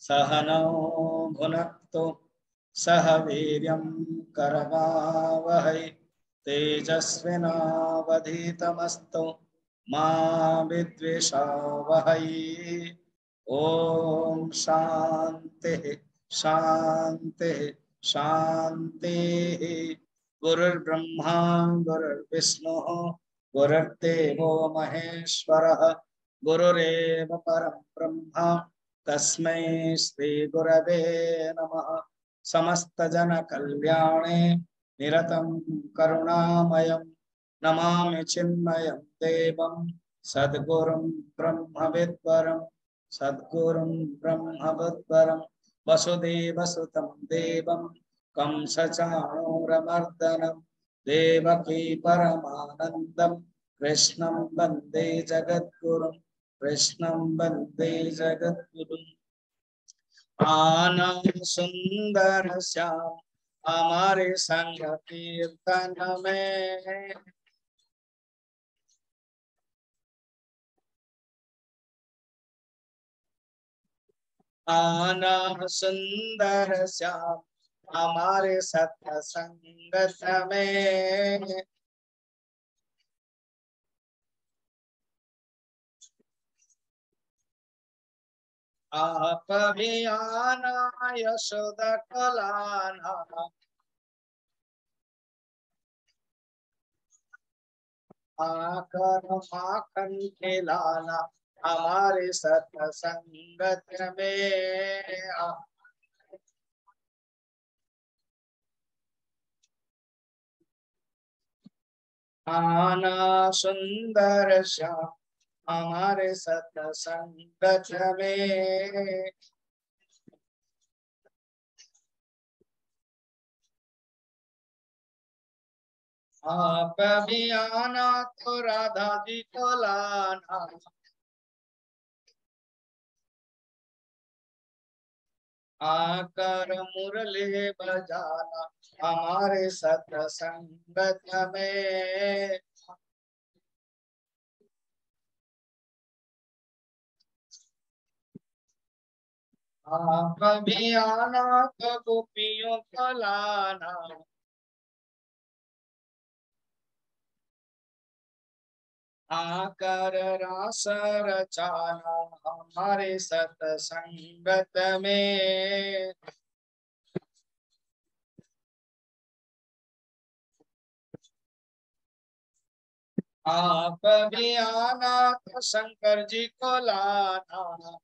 सहनौ भुनक्तु सह वीर्यं करवावहै तेजस्विनावधीतमस्तु मा विद्विषावहै। ओम शांति शांति शांति। गुरुर्ब्रह्मा गुरुर्विष्णुः गुरुर्देवो महेश्वरः गुरुरेव परं ब्रह्म तस्मै श्री गुरवे नमः। समस्त जन कल्याणे निरतं करुणामयं नमामि चिन्मयं देवं सद्गुरुं ब्रह्मविद्वरं सद्गुरुं ब्रह्मविद्वरं वसुदेवसुतं देवं कंसचाणूरमर्दनं देवकी परमानन्दं कृष्णं वन्दे जगद्गुरुं कृष्णं वन्दे जगद्गुरुम्। आनंद सुंदर श्याम हमारे संग कीर्तन में आनंद सुंदर श्याम हमारे सत्संगत में आप भी आना यशोदा को लाना आकर माखन खिलाना हमारे सत्संगत में। आना सुंदर श्याम हमारे सत्संगत में। आप भी आना तो राधा जी को लाना आकर मुरली बजाना हमारे सत्संगत में। आप भी आना तो गोपियों को लाना आकर रास रचाना हमारे सत्संगत में। आप भी आना तो शंकर जी को लाना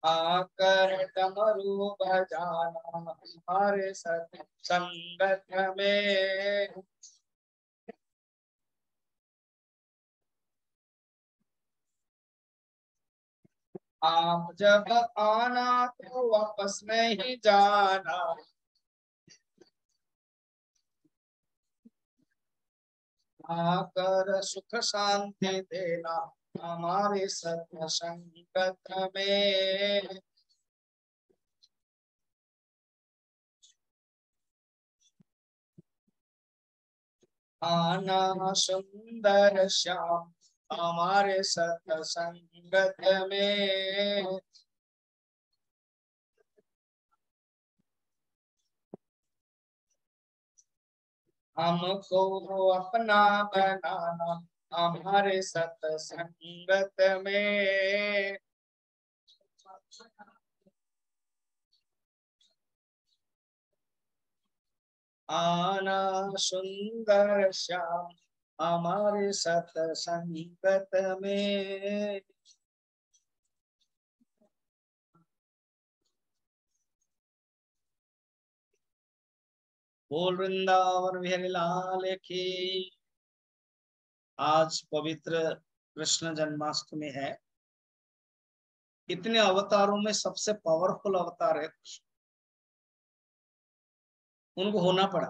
आकर डमरू बजाना हमारे सत्संगत में। आप जब आना तो वापस नहीं जाना आकर सुख शांति देना हमारे सत्संगत में। आना सुंदर श्याम हमारे सत्संगत में। हमको अपना बनाना हमारे सत्संगत में। आना सुंदर श्याम हमारे सत्संगत में। बोल वृंदावन बिहारी लाल की। आज पवित्र कृष्ण जन्माष्टमी है। इतने अवतारों में सबसे पावरफुल अवतार है कृष्ण। उनको होना पड़ा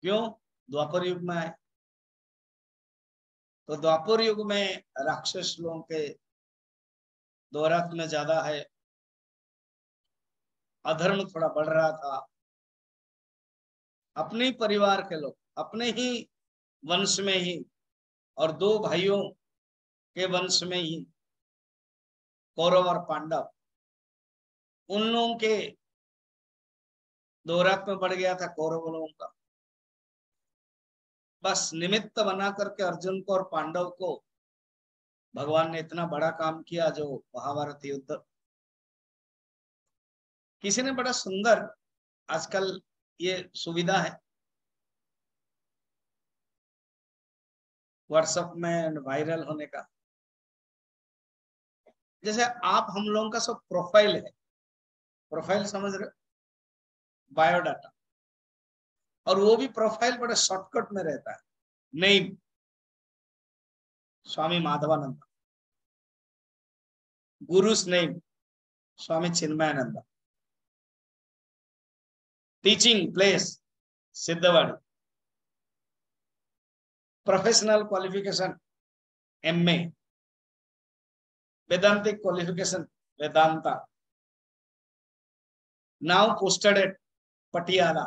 क्यों? द्वापर युग में आए तो द्वापर युग में राक्षस लोगों के दौरात में ज्यादा है, अधर्म थोड़ा बढ़ रहा था। अपने ही परिवार के लोग, अपने ही वंश में ही और दो भाइयों के वंश में ही कौरव और पांडव, उन लोगों के दोरात में बढ़ गया था कौरव लोगों का। बस निमित्त बना करके अर्जुन को और पांडव को भगवान ने इतना बड़ा काम किया, जो महाभारत युद्ध। किसी ने बड़ा सुंदर, आजकल ये सुविधा है व्हाट्सएप में वायरल होने का, जैसे आप हम लोगों का सब प्रोफाइल है, प्रोफाइल समझ रहे, बायोडाटा, और वो भी प्रोफाइल बड़े शॉर्टकट में रहता है। Name Swami Madhavananda, guru's name Swami Chinmayananda, teaching place Sidhbari, professional qualification MA, Vedantic qualification Vedanta, now posted at Patiala.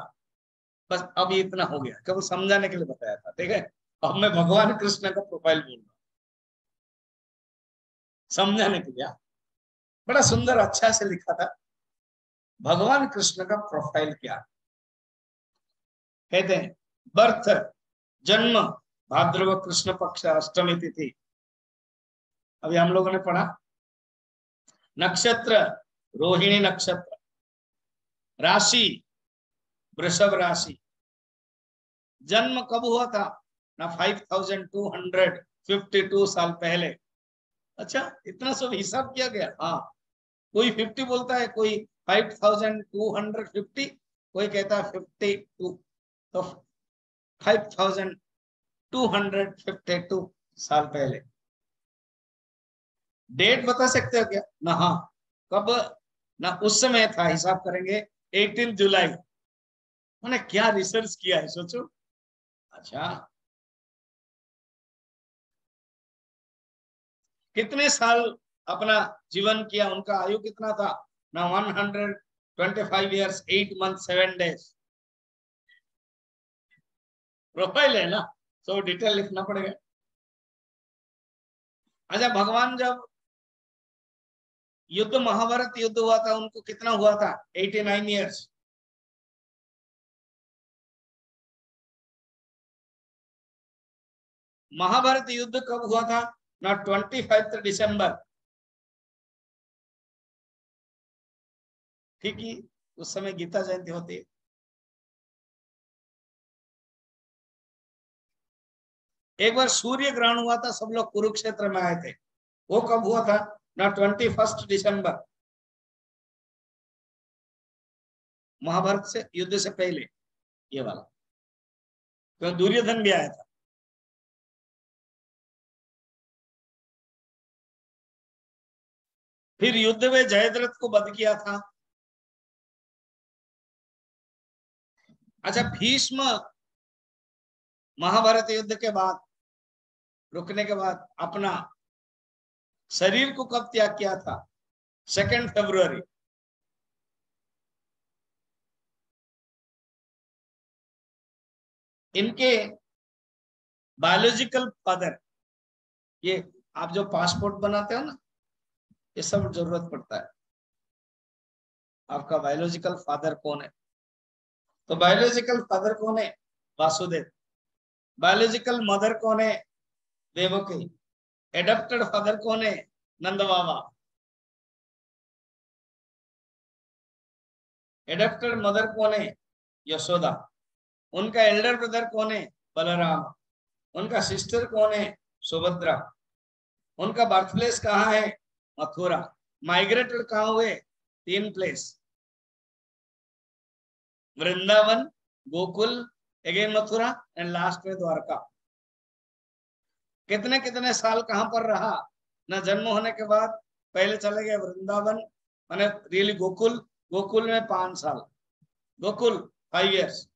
बस अब इतना हो गया, केवल समझाने के लिए बताया था, ठीक है। अब मैं भगवान कृष्ण का प्रोफाइल बोल रहा हूं समझाने के लिए। बड़ा सुंदर अच्छा से लिखा था, भगवान कृष्ण का प्रोफाइल क्या कहते हैं। बर्थ जन्म भाद्रव कृष्ण पक्ष अष्टमी तिथि, अभी हम लोगों ने पढ़ा। नक्षत्र रोहिणी नक्षत्र, राशि वृषभ राशि। जन्म कब हुआ था ना, 5252 साल पहले। अच्छा, इतना सब हिसाब किया गया। हाँ, कोई 50 बोलता है, कोई 5250, कोई कहता है 52, तो 5252 साल पहले। डेट बता सकते हो क्या ना? हाँ, कब ना उस समय था, हिसाब करेंगे 18 जुलाई। मैंने क्या रिसर्च किया है सोचो। अच्छा, कितने साल अपना जीवन किया, उनका आयु कितना था ना, 125 ईयर्स 8 मंथ 7 डेज। प्रोफाइल है ना, तो डिटेल लिखना पड़ेगा। अच्छा, भगवान जब युद्ध महाभारत युद्ध हुआ था, उनको कितना हुआ था? 89 ईयर्स। महाभारत युद्ध कब हुआ था ना, 25 दिसंबर। ठीक ही उस समय गीता जयंती होती है। एक बार सूर्य ग्रहण हुआ था, सब लोग कुरुक्षेत्र में आए थे, वो कब हुआ था ना, 21 दिसंबर। महाभारत से युद्ध से पहले ये वाला, तो दुर्योधन भी आया था। फिर युद्ध में जयद्रथ को वध किया था। अच्छा, भीष्म महाभारत युद्ध के बाद, रुकने के बाद, अपना शरीर को कब त्याग किया था? 2 फरवरी। इनके बायोलॉजिकल फादर, ये आप जो पासपोर्ट बनाते हो ना, ये सब जरूरत पड़ता है। आपका बायोलॉजिकल फादर कौन है? तो बायोलॉजिकल फादर कौन है? वासुदेव। बायोलॉजिकल मदर कौन है? देवकी। एडॉप्टेड फादर कौन है? नंद बाबा। एडॉप्टेड मदर कौन है? यशोदा। उनका एल्डर ब्रदर कौन है? बलराम। उनका सिस्टर कौन है? सुभद्रा। उनका बर्थ प्लेस कहाँ है? मथुरा। माइग्रेटेड कहाँ हुए? 3 place, Vrindavan, Gokul, again Mathura, and last में द्वारका। कितने कितने साल कहां पर रहा ना, जन्म होने के बाद पहले चले गए वृंदावन, माने रियली गोकुल। गोकुल में 5 साल, Gokul 5 years,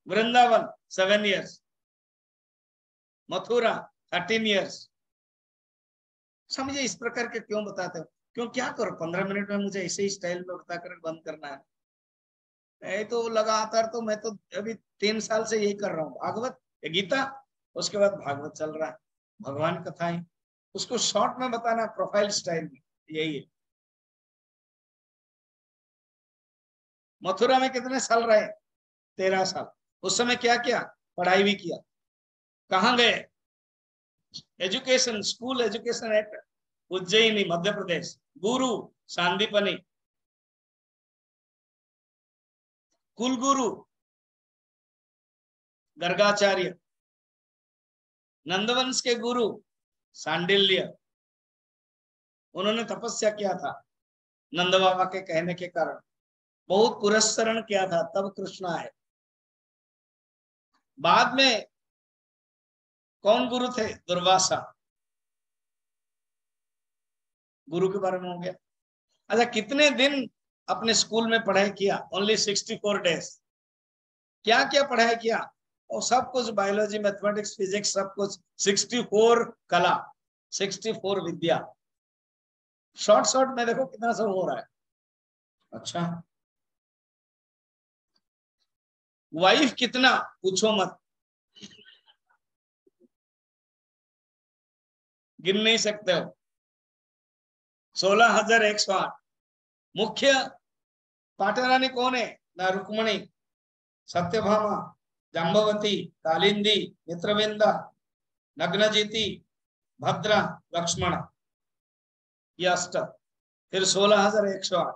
Vrindavan 7 years, Mathura 13 years. समझे इस प्रकार के क्यों बताते हो? क्यों, क्या करो 15 मिनट में मुझे ऐसे ही स्टाइल में बताकर बंद करना है? नहीं तो लगातार, तो मैं तो अभी 3 साल से यही कर रहा हूँ, भागवत गीता उसके बाद भागवत चल रहा है, भगवान कथाएं, उसको शॉर्ट में बताना, प्रोफाइल स्टाइल में, यही है। मथुरा में कितने साल रहे? 13 साल। उस समय क्या किया? पढ़ाई भी किया। कहाँ गए? Education, school education at Ujjaini Madhya Pradesh. Guru Sandipani, कुलगुरु गर्गाचार्य, नंदवंश के गुरु सांडिल्य। उन्होंने तपस्या किया था नंद बाबा के कहने के कारण, बहुत पुरस्करण किया था, तब कृष्ण आए। बाद में कौन गुरु थे? दुर्वासा। गुरु के बारे में हो गया। अच्छा, कितने दिन अपने स्कूल में पढ़ाई किया? Only 64 days. क्या क्या पढ़ाई किया? और सब कुछ, बायोलॉजी, मैथमेटिक्स, फिजिक्स, सब कुछ। 64 कला, 64 विद्या। शॉर्ट शॉर्ट में देखो कितना सब हो रहा है। अच्छा, वाइफ कितना? पूछो मत, गिन नहीं सकते हो। 16,108। मुख्य पाटरानी कौन है? ना रुक्मणी, सत्यभामा, जाम्बवती, कालिंदी, मित्रविंदा, नग्नजीति, भद्रा, लक्ष्मण, ये अष्ट। फिर 16,108।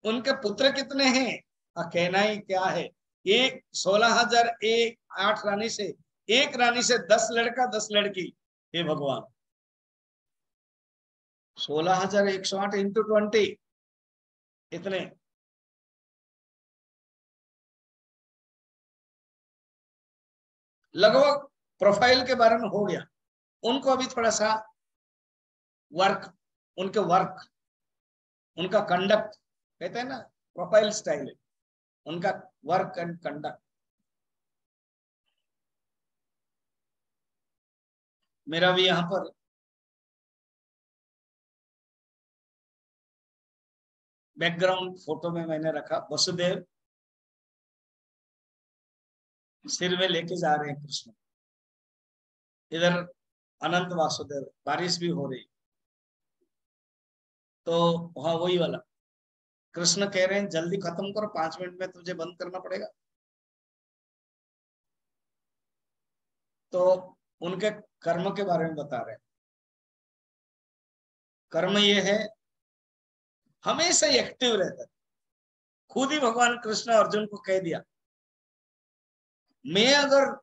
उनके पुत्र कितने हैं? कहना ही क्या है। एक 16,008 रानी से, एक रानी से 10 लड़का 10 लड़की। हे भगवान, 16,108 इंटू 20, इतने। लगभग प्रोफाइल के बारे में हो गया। उनको अभी थोड़ा सा वर्क, उनके वर्क, उनका कंडक्ट, कहते हैं ना प्रोफाइल स्टाइल है उनका, वर्क एंड कंडक्ट। मेरा भी यहां पर बैकग्राउंड फोटो में मैंने रखा, वसुदेव सिर में लेके जा रहे हैं कृष्ण, इधर अनंत वासुदेव, बारिश भी हो रही। तो वहां वही वाला कृष्ण कह रहे हैं जल्दी खत्म करो, 5 मिनट में तुझे बंद करना पड़ेगा। तो उनके कर्म के बारे में बता रहे हैं। कर्म ये है, हमेशा एक्टिव रहता है। खुद ही भगवान कृष्ण अर्जुन को कह दिया, मैं अगर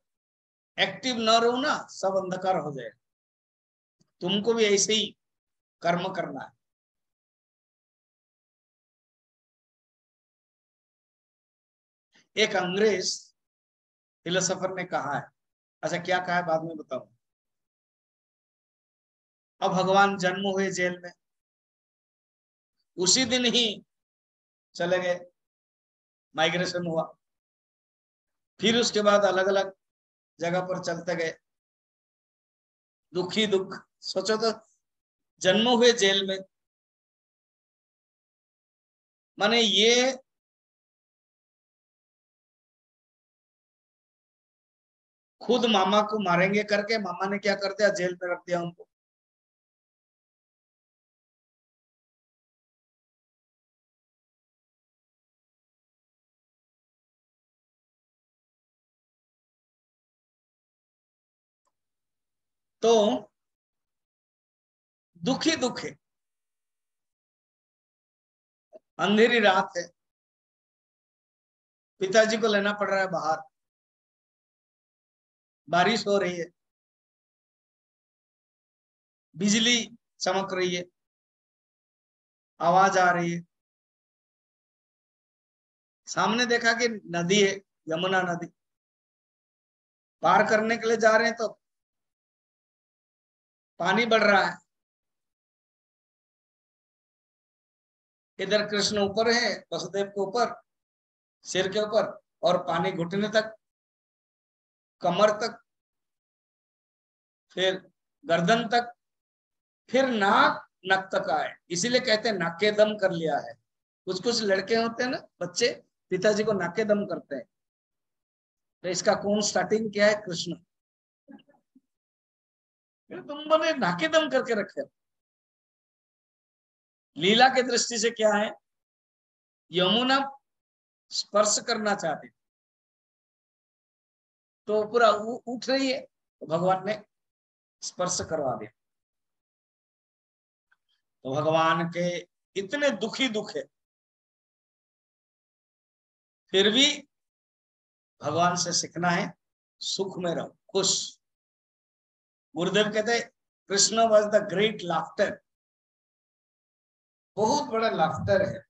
एक्टिव न रहूं ना, सब अंधकार हो जाएगा। तुमको भी ऐसे ही कर्म करना है। एक अंग्रेज फिलोसोफर ने कहा है, अच्छा क्या कहा है बाद में बताऊं। अब भगवान जन्म हुए जेल में, उसी दिन ही चले गए, माइग्रेशन हुआ। फिर उसके बाद अलग अलग जगह पर चलते गए, दुखी दुख। सोचो तो, जन्म हुए जेल में, माने ये खुद मामा को मारेंगे करके, मामा ने क्या कर दिया? जेल में रख दिया उनको। तो दुखी दुख है, अंधेरी रात है, पिताजी को लेना पड़ रहा है बाहर, बारिश हो रही है, बिजली चमक रही है, आवाज आ रही है। सामने देखा कि नदी है, यमुना नदी। पार करने के लिए जा रहे हैं तो पानी बढ़ रहा है। इधर कृष्ण ऊपर है, वसुदेव के ऊपर, सिर के ऊपर, और पानी घुटने तक, कमर तक, फिर गर्दन तक, फिर नाक, नक तक आए। इसीलिए कहते हैं नाके दम कर लिया है। कुछ कुछ लड़के होते हैं ना, बच्चे, पिताजी को नाके दम करते हैं। तो इसका कौन स्टार्टिंग किया है? कृष्ण। तुम बने नाकेदम करके रखे। लीला की दृष्टि से क्या है, यमुना स्पर्श करना चाहती तो पूरा उठ रही है, तो भगवान ने स्पर्श करवा दिया। तो भगवान के इतने दुखी दुख है, फिर भी भगवान से सीखना है, सुख में रहो, खुश। गुरुदेव कहते Krishna was the great laughter, बहुत बड़ा लाफ्टर है।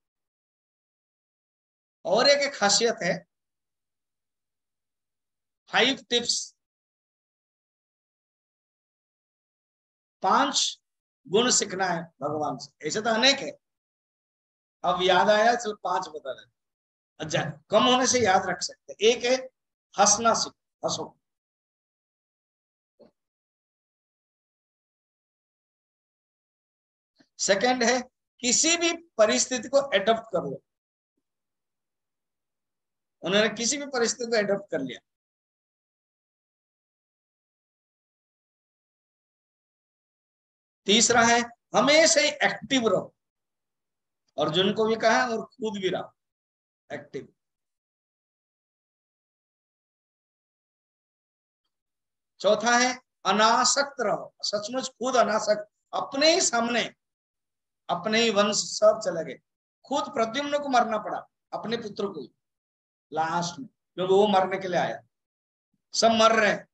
और एक खासियत है, 5 टिप्स, 5 गुण सीखना है भगवान से। ऐसे तो अनेक है, अब याद आया चल 5 बता रहे। अच्छा, कम होने से याद रख सकते। एक है हंसना सीखो, हंसो। सेकंड है किसी भी परिस्थिति को एडॉप्ट कर लो। उन्होंने किसी भी परिस्थिति को एडॉप्ट कर लिया। तीसरा है हमेशा एक्टिव रहो, अर्जुन को भी कहा और खुद भी रहो एक्टिव। चौथा है अनासक्त रहो, सचमुच खुद अनासक्त, अपने ही सामने अपने ही वंश सब चले गए। खुद प्रद्युम्न को मरना पड़ा, अपने पुत्र को लास्ट में, क्योंकि वो मरने के लिए आया, सब मर रहे हैं।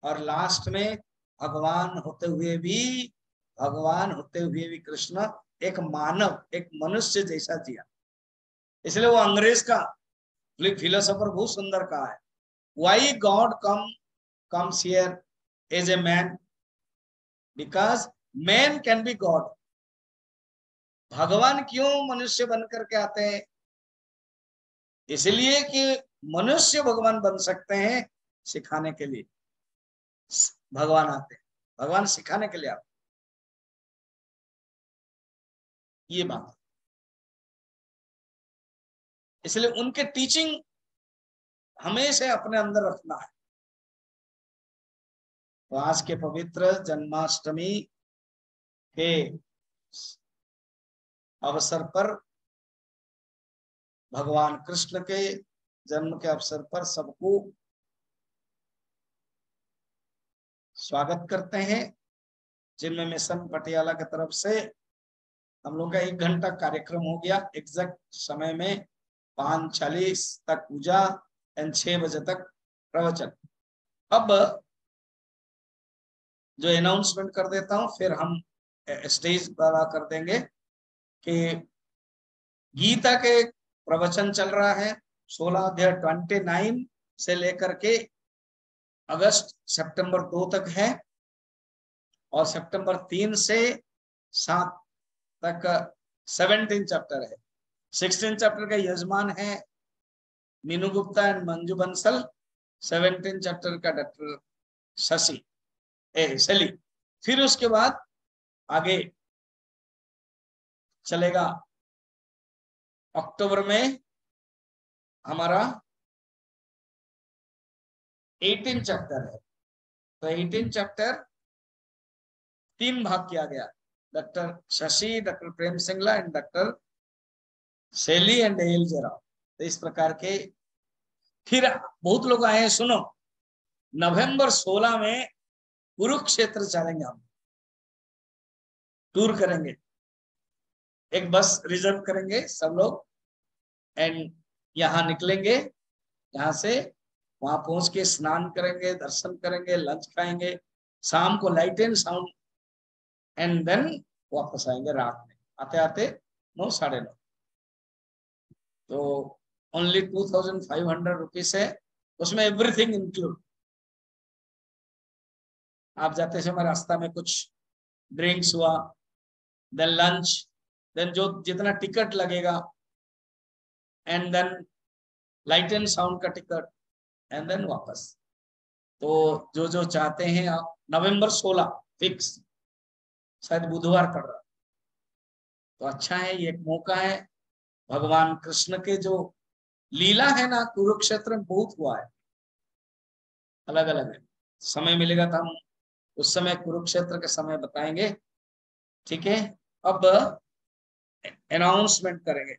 और लास्ट में भगवान होते हुए भी, भगवान होते हुए भी कृष्ण एक मानव, एक मनुष्य जैसा जिया। इसलिए वो अंग्रेज का फिलोसोफर बहुत सुंदर कहा है, why God comes here as a man, because man can be God. भगवान क्यों मनुष्य बन करके आते हैं, इसलिए कि मनुष्य भगवान बन सकते हैं, सिखाने के लिए भगवान आते हैं, भगवान सिखाने के लिए आते हैं। ये बात, इसलिए उनके टीचिंग हमेशा अपने अंदर रखना है। तो आज के पवित्र जन्माष्टमी के अवसर पर, भगवान कृष्ण के जन्म के अवसर पर सबको स्वागत करते हैं। जिनमें मिशन पटियाला की तरफ से हम लोग का 1 घंटा कार्यक्रम हो गया, एग्जैक्ट समय में 5:40 तक पूजा एंड 6 बजे तक प्रवचन। अब जो अनाउंसमेंट कर देता हूं, फिर हम स्टेज पर कर देंगे कि गीता के प्रवचन चल रहा है 16 अध्याय 29 से लेकर के अगस्त सितंबर 2 तक है, और सितंबर 3 से 7 तक 17 चैप्टर है। 16 चैप्टर का यजमान है मीनू गुप्ता एंड मंजू बंसल, 17 चैप्टर का डॉक्टर शशि सली। फिर उसके बाद आगे चलेगा, अक्टूबर में हमारा 18 चैप्टर है। तो 18 चैप्टर 3 भाग किया गया, doctor Shashi, doctor Prem Singla and doctor शैली एंड एल जरा। तो इस प्रकार के, फिर बहुत लोग आए हैं, सुनो, नवंबर 16 में कुरुक्षेत्र चलेंगे, हम टूर करेंगे, एक बस रिजर्व करेंगे सब लोग, एंड यहाँ निकलेंगे, यहाँ से वहां पहुंच के स्नान करेंगे, दर्शन करेंगे, लंच खाएंगे, शाम को light and sound, and then वापस आएंगे रात में, आते आते 9, 9:30। तो ओनली 2500 रुपीज है, उसमें एवरीथिंग इंक्लूड। आप जाते समय रास्ता में कुछ ड्रिंक्स हुआ, देन लंच, देन जो जितना टिकट लगेगा, and then light and sound का टिकट, एंड देन वापस। तो जो जो चाहते हैं आप, नवंबर 16 फिक्स, शायद बुधवार पड़ रहा, तो अच्छा है, ये एक मौका है। भगवान कृष्ण के जो लीला है ना, कुरुक्षेत्र में बहुत हुआ है। अलग अलग है। समय मिलेगा तो हम उस समय कुरुक्षेत्र के समय बताएंगे। ठीक है, अब अनाउंसमेंट करेंगे।